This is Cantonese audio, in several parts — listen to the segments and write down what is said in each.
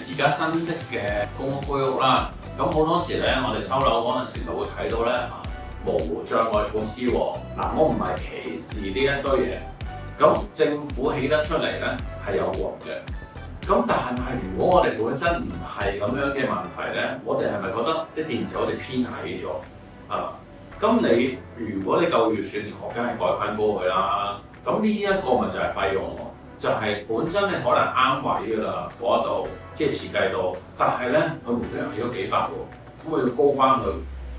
而家新式嘅公屋居屋啦，咁好多時咧，我哋收樓嗰陣時就會睇到咧模糊障礙措施喎。嗱，我唔係歧視呢一堆嘢，咁政府起得出嚟咧係有黃嘅。咁但係如果我哋本身唔係咁樣嘅問題咧，我哋係咪覺得啲電就我哋偏矮咗啊？咁你如果你夠預算，我梗係改翻高佢啦。咁呢一個咪就係費用喎，就係本身你可能啱位㗎啦，嗰度即係設計到，但係咧佢無端端起咗幾百喎，咁我要高翻去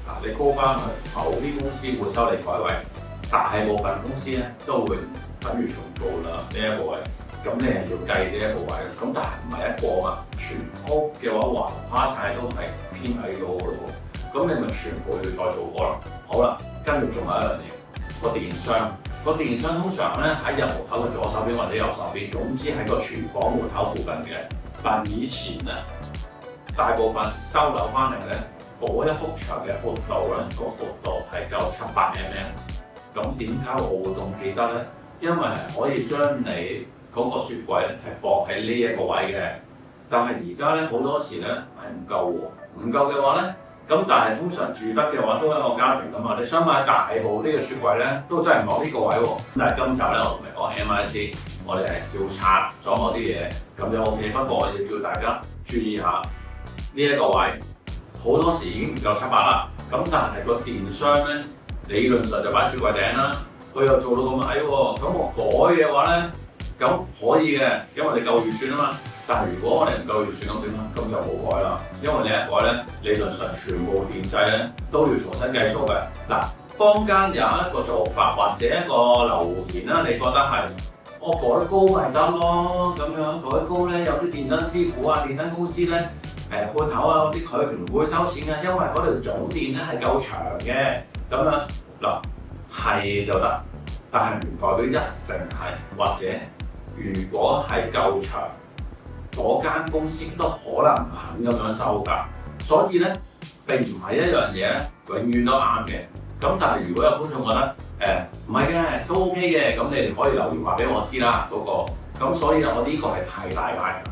啊！你高翻去，某啲公司會收你改位，大部分公司咧都會等於重做啦呢一個位。咁你係要計呢一個位，咁但係唔係一個嘛？全屋嘅話橫跨晒都係偏矮咗嘅咯喎，咁你咪全部要再做過咯。好啦，跟住仲有一樣嘢，個電商通常咧喺入門口嘅左手邊或者右手邊，總之喺個廚房門口附近嘅。但以前咧，大部分收樓翻嚟咧，嗰一幅牆嘅闊度咧，個闊度係夠700mm。咁點解我會咁記得咧？因為係可以將你嗰個雪櫃咧係放喺呢一個位嘅，但係而家咧好多時咧係唔夠喎，唔夠嘅話咧，咁但係通常住得嘅話都係一個家庭㗎嘛，你想買大部呢個雪櫃咧都真係唔落呢個位喎。但係今集咧我同你講 MIC，我哋係照拆咗某啲嘢，咁就 OK。不過我要叫大家注意下呢一個位，好多時已經唔夠700啦。咁但係個電商咧理論上就擺雪櫃頂啦，佢又做到咁矮喎，咁我改嘅話咧。咁可以嘅，因為你夠預算啊嘛。但係如果我哋唔夠預算咁點啊？咁就冇改啦。因為你一改咧，理論上全部電掣咧都要重新計數嘅。嗱，坊間有一個做法或者一個留言啦，你覺得係我改高咪得咯？咁樣改高咧，有啲電燈師傅啊、電燈公司咧，判頭啊嗰啲佢唔會收錢嘅，因為嗰條總電咧係夠長嘅。咁樣嗱係就得，但係唔代表一定係或者。如果係夠長，嗰間公司都可能唔肯咁樣收㗎，所以咧並唔係一樣嘢永遠都啱嘅。咁但係如果有觀眾覺得唔係嘅都 OK 嘅，咁你哋可以留言話俾我知啦嗰個。咁所以我呢個係太大牌㗎。